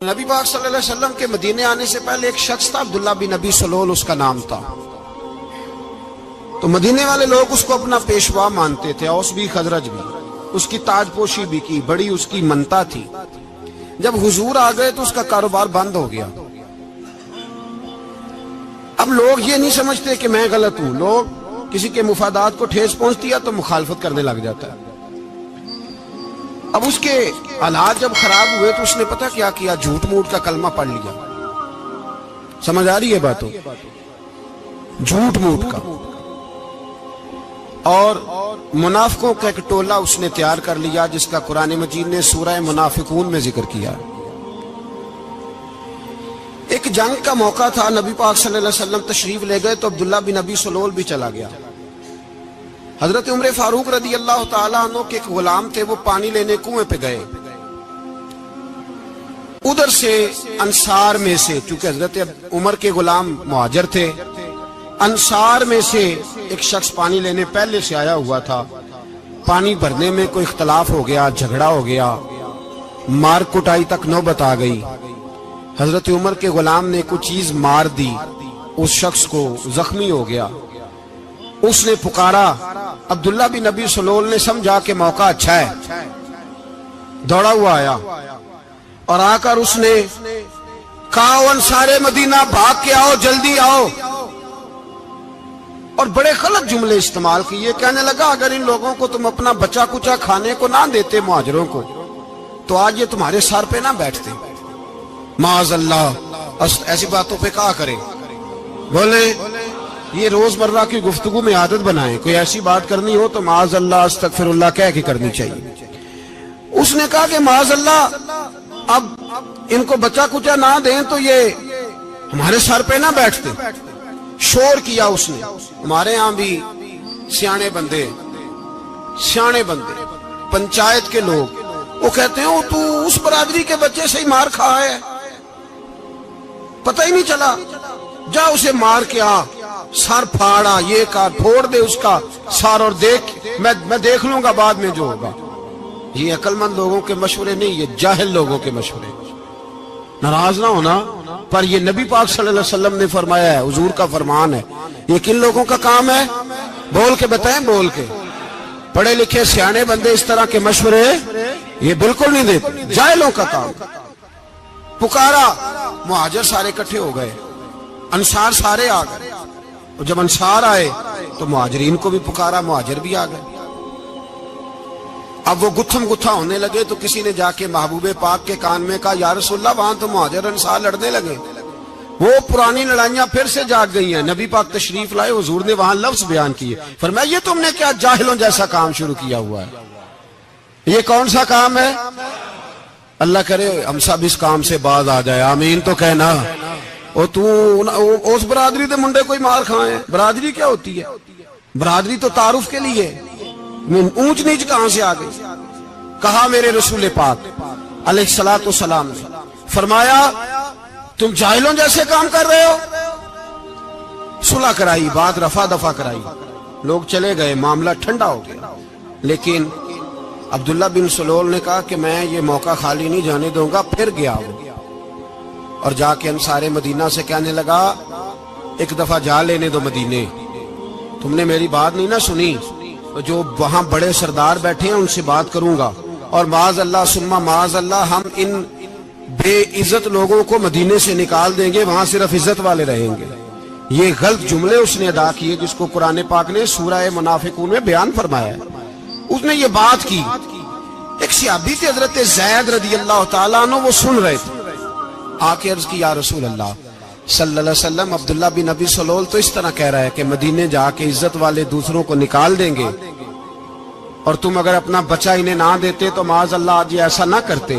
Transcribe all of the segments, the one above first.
نبی پاک صلی اللہ علیہ وسلم کے مدینے آنے سے پہلے ایک شخص تھا، عبداللہ بن ابی سلول اس کا نام تھا۔ تو مدینے والے لوگ اس کو اپنا پیشوا مانتے تھے، اوس بھی خزرج بھی، اس کی تاج پوشی بھی کی، بڑی اس کی منتا تھی۔ جب حضور آ گئے تو اس کا کاروبار بند ہو گیا۔ اب لوگ یہ نہیں سمجھتے کہ میں غلط ہوں، لوگ کسی کے مفادات کو ٹھیس پہنچتی ہے تو مخالفت کرنے لگ جاتا ہے۔ اب اس کے حالات جب خراب ہوئے تو اس نے پتہ کیا کیا، جھوٹ موٹ کا کلمہ پڑھ لیا۔ سمجھ آ رہی ہے باتوں؟ جھوٹ موٹ کا، اور منافقوں کا ایک ٹولہ اس نے تیار کر لیا جس کا قرآن مجید نے سورہ منافقون میں ذکر کیا۔ ایک جنگ کا موقع تھا، نبی پاک صلی اللہ علیہ وسلم تشریف لے گئے تو عبداللہ بن ابی سلول بھی چلا گیا۔ حضرت عمر فاروق رضی اللہ تعالیٰ عنہ کے ایک غلام تھے، وہ پانی لینے کنویں پہ گئے۔ ادھر سے انصار میں سے، چونکہ حضرت عمر کے غلام مہاجر تھے، انصار میں سے ایک شخص پانی لینے پہلے سے آیا ہوا تھا۔ پانی بھرنے میں کوئی اختلاف ہو گیا، جھگڑا ہو گیا، مار کٹائی تک نوبت آ گئی۔ حضرت عمر کے غلام نے کچھ چیز مار دی، اس شخص کو زخمی ہو گیا۔ اس نے پکارا، عبداللہ بن ابی سلول نے سمجھا کہ موقع اچھا ہے، دوڑا ہوا آیا اور آ کر اس نے کہا، انصار مدینہ بھاگ کے آؤ، جلدی آؤ، اور بڑے غلط جملے استعمال کیے۔ کہنے لگا، اگر ان لوگوں کو تم اپنا بچا کچا کھانے کو نہ دیتے مہاجروں کو تو آج یہ تمہارے سر پہ نہ بیٹھتے۔ معاذ اللہ، ایسی باتوں پہ کہا کریں، بولے یہ روزمرہ کی گفتگو میں عادت بنائیں، کوئی ایسی بات کرنی ہو تو معاذ اللہ استغفر اللہ کہہ کے کرنی چاہیے۔ اس نے کہا کہ معاذ اللہ، اب ان کو بچا کچا نہ دیں تو یہ ہمارے سر پہ نہ بیٹھتے۔ شور کیا اس نے۔ ہمارے ہاں بھی سیانے بندے پنچایت کے لوگ، وہ کہتے ہیں تو اس برادری کے بچے سے ہی مار کھا ہے، پتہ ہی نہیں چلا، جا اسے مار کے آ، سر پھاڑا، یہ کہا پھوڑ دے اس کا سر، اور دیکھ میں دیکھ لوں گا بعد میں جو ہوگا۔ یہ عقل مند لوگوں کے مشورے نہیں، یہ جاہل لوگوں کے مشورے۔ ناراض نہ ہونا، پر یہ نبی پاک صلی اللہ علیہ وسلم نے فرمایا ہے، حضور کا فرمان ہے۔ یہ کن لوگوں کا کام ہے؟ بول کے بتائیں، بول کے۔ پڑھے لکھے سیانے بندے اس طرح کے مشورے یہ بالکل نہیں دیتے، جاہلوں کا کام۔ پکارا، مہاجر سارے اکٹھے ہو گئے، انصار سارے آ گئے، اور جب انصار آئے تو مہاجرین کو بھی پکارا، مہاجر بھی آ گئے۔ اب وہ گتھم گتھا ہونے لگے تو کسی نے جا کے محبوب پاک کے کان میں کہا، یا رسول اللہ، وہاں تو مہاجر انصار لڑنے لگے، وہ پرانی لڑائیاں پھر سے جاگ گئی ہیں۔ نبی پاک تشریف لائے، حضور نے وہاں لفظ بیان کیے، فرمایا یہ تم نے کیا جاہلوں جیسا کام شروع کیا ہوا ہے؟ یہ کون سا کام ہے؟ اللہ کرے ہم سب اس کام سے باز آ جائے، آمین تو کہنا۔ اور تو اس برادری دے منڈے کوئی مار کھائے، برادری کیا ہوتی ہے؟ برادری تو تعارف کے لیے، اونچ نیچ کہاں سے آ گئی؟ کہا میرے رسول پاک علیہ الصلوۃ والسلام نے، فرمایا تم جاہلوں جیسے کام کر رہے ہو۔ صلح کرائی، بات رفع دفع کرائی، لوگ چلے گئے، معاملہ ٹھنڈا ہو گیا۔ لیکن عبداللہ بن سلول نے کہا کہ میں یہ موقع خالی نہیں جانے دوں گا۔ پھر گیا وہ، اور جا کے انصار مدینہ سے کہنے لگا، ایک دفعہ جا لینے دو مدینے، تم نے میری بات نہیں نہ سنی، جو وہاں بڑے سردار بیٹھے ہیں ان سے بات کروں گا، اور معاذ اللہ ثم معاذ اللہ ہم ان بے عزت لوگوں کو مدینے سے نکال دیں گے، وہاں صرف عزت والے رہیں گے۔ یہ غلط جملے اس نے ادا کیے جس کو قرآن پاک نے سورہ منافقون میں بیان فرمایا ہے۔ اس نے یہ بات کی، ایک صحابی تھے حضرت زید رضی اللہ تعالیٰ عنہ، وہ سن رہے تھے، آ کے عرض کی، یا رسول اللہ صلی اللہ علیہ وسلم، عبداللہ بن ابی سلول تو اس طرح کہہ رہا ہے کہ مدینے جا کے عزت والے دوسروں کو نکال دیں گے، اور تم اگر اپنا بچہ انہیں نہ دیتے تو معاذ اللہ آج یہ ایسا نہ کرتے۔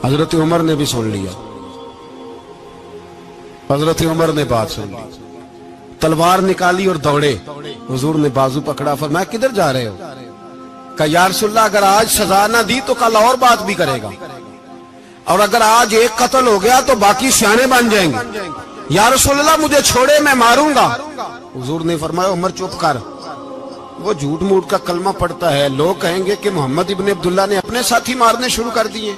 حضرت عمر نے بھی سن لیا، حضرت عمر نے بات سن لی، تلوار نکالی اور دوڑے۔ حضور نے بازو پکڑا، فرمایا کدھر جا رہے ہو؟ کہا یا رسول اللہ، اگر آج سزا نہ دی تو کل اور بات بھی کرے گا، اور اگر آج ایک قتل ہو گیا تو باقی سیانے بن جائیں گے۔ یا رسول اللہ مجھے چھوڑے، میں ماروں گا۔ حضور نے فرمایا عمر چپ کر، وہ جھوٹ موٹ کا کلمہ پڑھتا ہے، لوگ کہیں گے کہ محمد ابن عبداللہ نے اپنے ساتھی مارنے شروع کر دیے۔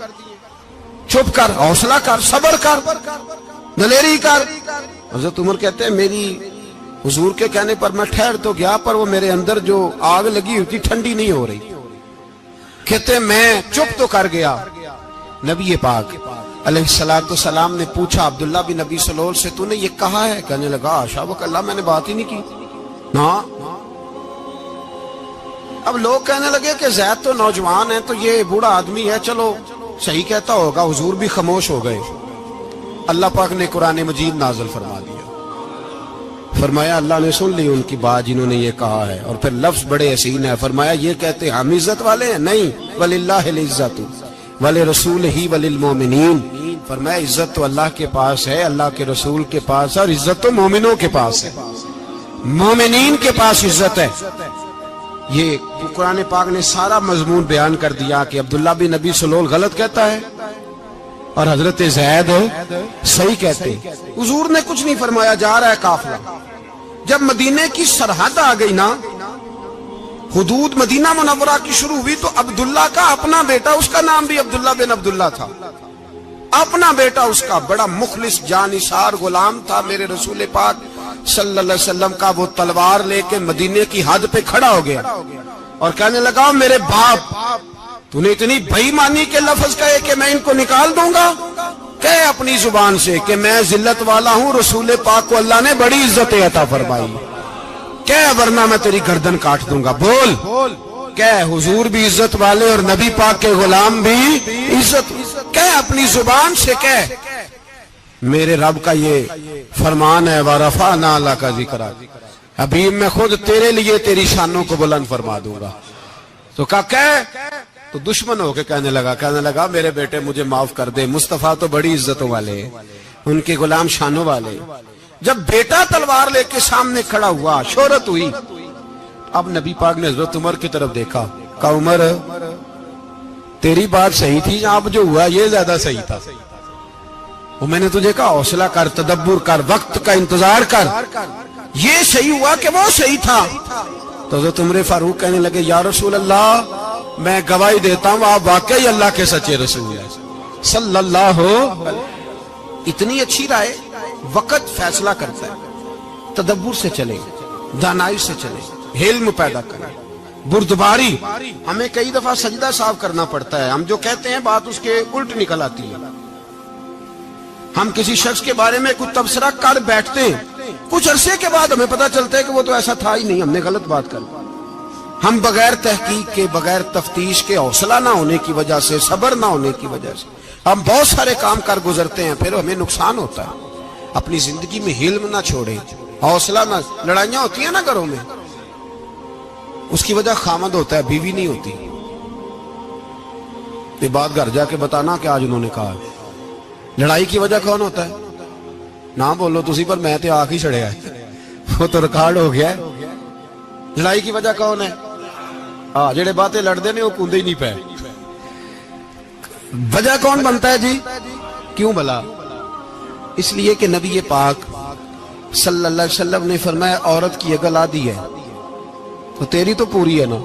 چپ کر، حوصلہ کر، صبر کر، دلیری کر۔ حضرت عمر کہتے ہیں میری حضور کے کہنے پر میں ٹھہر تو گیا، پر وہ میرے اندر جو آگ لگی ہوئی تھی ٹھنڈی نہیں ہو رہی۔ کہتے ہیں میں چپ تو کر گیا۔ نبی پاک علیہ السلام نے پوچھا عبداللہ بن ابی سلول سے، تو نے یہ کہا ہے؟ کہنے لگا حاشا و کلا، میں نے بات ہی نہیں کی نا۔ اب لوگ کہنے لگے کہ زید تو نوجوان ہے، تو یہ بوڑھا آدمی ہے، چلو صحیح کہتا ہوگا۔ حضور بھی خاموش ہو گئے۔ اللہ پاک نے قرآن مجید نازل فرما دیا، فرمایا اللہ نے سن لی ان کی بات جنہوں نے یہ کہا ہے، اور پھر لفظ بڑے حسین ہے، فرمایا یہ کہتے ہم عزت والے ہیں؟ نہیں، وَلِلَّهِ الْعِزَّةُ وَلِرَسُولِهِ وَلِلْمُؤْمِنِينَ، فرمایا عزت تو اللہ کے پاس ہے، اللہ کے رسول کے پاس ہے، اور عزت تو مومنوں کے پاس ہے، مومنین کے پاس عزت ہے۔ یہ قرآن پاک نے سارا مضمون بیان کر دیا کہ عبداللہ بن ابی سلول غلط کہتا ہے اور حضرت زید صحیح کہتے۔ حضور نے کچھ نہیں فرمایا، جا رہا ہے قافلہ۔ جب مدینے کی سرحد آ گئی نا، حدود مدینہ منورہ کی شروع ہوئی، تو عبداللہ کا اپنا بیٹا، اس کا نام بھی عبداللہ بن عبداللہ تھا، اپنا بیٹا اس کا بڑا مخلص جانثار غلام تھا میرے رسول پاک صلی اللہ علیہ وسلم کا، وہ تلوار لے کے مدینے کی حد پہ کھڑا ہو گیا اور کہنے لگا میرے باپ، تو نے اتنی بے ایمانی کے لفظ کہے کہ میں ان کو نکال دوں گا؟ کہے اپنی زبان سے کہ میں ذلت والا ہوں، رسول پاک کو اللہ نے بڑی عزت عطا فرمائی، کہے ورنہ میں تیری گردن کاٹ دوں گا۔ بول، کہے حضور بھی عزت والے اور نبی پاک کے غلام بھی عزت، کہے اپنی زبان سے، کہے میرے رب کا یہ فرمان ہے وَرَفَعْنَا لَكَ ذِكْرَكَ، حبیب میں خود تیرے لیے تیری شانوں کو بلند فرما دوں گا۔ تو کہا تو دشمن ہو کے کہنے لگا میرے بیٹے مجھے معاف کر دے، مصطفیٰ تو بڑی عزتوں والے ہیں، ان کے غلام شانوں والے۔ جب بیٹا تلوار لے کے سامنے کھڑا ہوا، شہرت ہوئی، اب نبی پاک نے حضرت عمر کی طرف دیکھا، کہا عمر تیری بات صحیح تھی، اب جو ہوا یہ زیادہ صحیح تھا، وہ میں نے تجھے کہا حوصلہ کر، تدبر کر، وقت کا انتظار کر، یہ صحیح ہوا کہ وہ صحیح تھا۔ تو حضرت عمر فاروق کہنے لگے یا رسول اللہ، میں گواہی دیتا ہوں آپ واقعی اللہ کے سچے رسول ہیں صلی اللہ علیہ۔ اتنی اچھی رائے، وقت فیصلہ کرتا ہے، تدبر سے چلے، دانائی سے چلے، علم پیدا کریں، بردباری۔ ہمیں کئی دفعہ سجدہ صاف کرنا پڑتا ہے، ہم جو کہتے ہیں بات اس کے الٹ نکل آتی ہے۔ ہم کسی شخص کے بارے میں کچھ تبصرہ کر بیٹھتے ہیں، کچھ عرصے کے بعد ہمیں پتہ چلتا ہے کہ وہ تو ایسا تھا ہی نہیں، ہم نے غلط بات کر۔ ہم بغیر تحقیق کے، بغیر تفتیش کے، حوصلہ نہ ہونے کی وجہ سے، صبر نہ ہونے کی وجہ سے ہم بہت سارے کام کر گزرتے ہیں، پھر ہمیں نقصان ہوتا ہے۔ اپنی زندگی میں حلم نہ چھوڑیں، حوصلہ نہ، لڑائیاں ہوتی ہیں نا گھروں میں، اس کی وجہ خامد ہوتا ہے، بیوی نہیں ہوتی۔ یہ بات گھر جا کے بتانا کہ آج انہوں نے کہا۔ لڑائی کی وجہ کون ہوتا ہے؟ نہ بولو تسی، پر میں تے آنکھ ہی چھڑیا ہے، وہ تو ریکارڈ ہو گیا ہے۔ لڑائی کی وجہ کون ہے؟ جڑے باتیں لڑتے ہیں وہ کندے ہی نہیں پے۔ وجہ کون بنتا ہے جی؟ کیوں بلا؟ اس لیے کہ نبی پاک صلی اللہ علیہ وسلم نے فرمایا عورت کی اگل آدھی ہے تو تیری تو پوری ہے نا،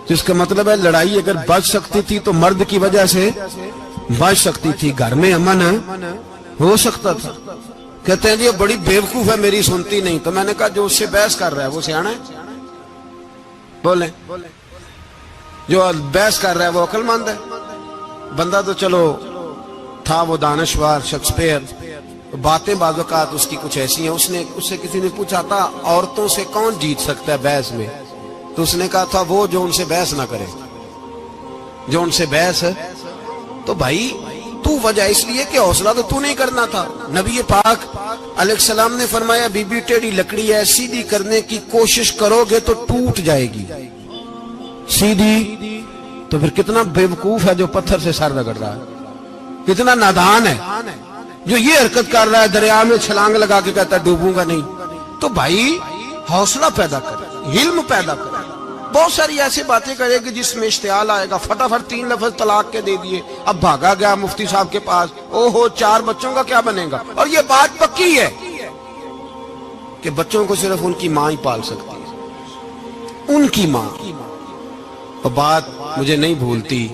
جس کا مطلب ہے لڑائی اگر بچ سکتی تھی تو مرد کی وجہ سے بچ سکتی تھی، گھر میں امن ہو سکتا تھا۔ کہتے ہیں جی بڑی بیوقوف ہے، میری سنتی نہیں۔ تو میں نے کہا جو اس سے بحث کر رہا ہے وہ سیانا ہے؟ بولیں، جو بحث کر رہا ہے وہ عقل مند ہے؟ بندہ تو چلو تھا وہ دانشور شیکسپیئر، باتیں بعض اوقات اس کی کچھ ایسی ہیں۔ اس سے کسی نے پوچھا تھا عورتوں سے کون جیت سکتا ہے بحث میں، تو اس نے کہا تھا وہ جو ان سے بحث نہ کرے، جو ان سے بحث ہے۔ تو بھائی تو وجہ اس لیے کہ حوصلہ تو نہیں کرنا تھا۔ نبی پاک علیہ السلام نے فرمایا بی بی ٹیڑھی لکڑی ہے، سیدھی کرنے کی کوشش کرو گے تو ٹوٹ جائے گی سیدھی۔ تو پھر کتنا بیوقوف ہے جو پتھر سے سر رگڑ رہا ہے، کتنا نادان ہے جو یہ حرکت کر رہا ہے، دریا میں چھلانگ لگا کے کہتا ہے ڈوبوں گا نہیں۔ تو بھائی حوصلہ پیدا کرے، علم پیدا کرے۔ بہت ساری ایسی باتیں کرے کہ جس میں اشتعال آئے گا، فٹافٹ 3 لفظ طلاق کے دے دیے، اب بھاگا گیا مفتی صاحب کے پاس، اوہو 4 بچوں کا کیا بنے گا؟ اور یہ بات پکی ہے کہ بچوں کو صرف ان کی ماں ہی پال سکتی ہے، ان کی ماں۔ اور بات مجھے نہیں بھولتی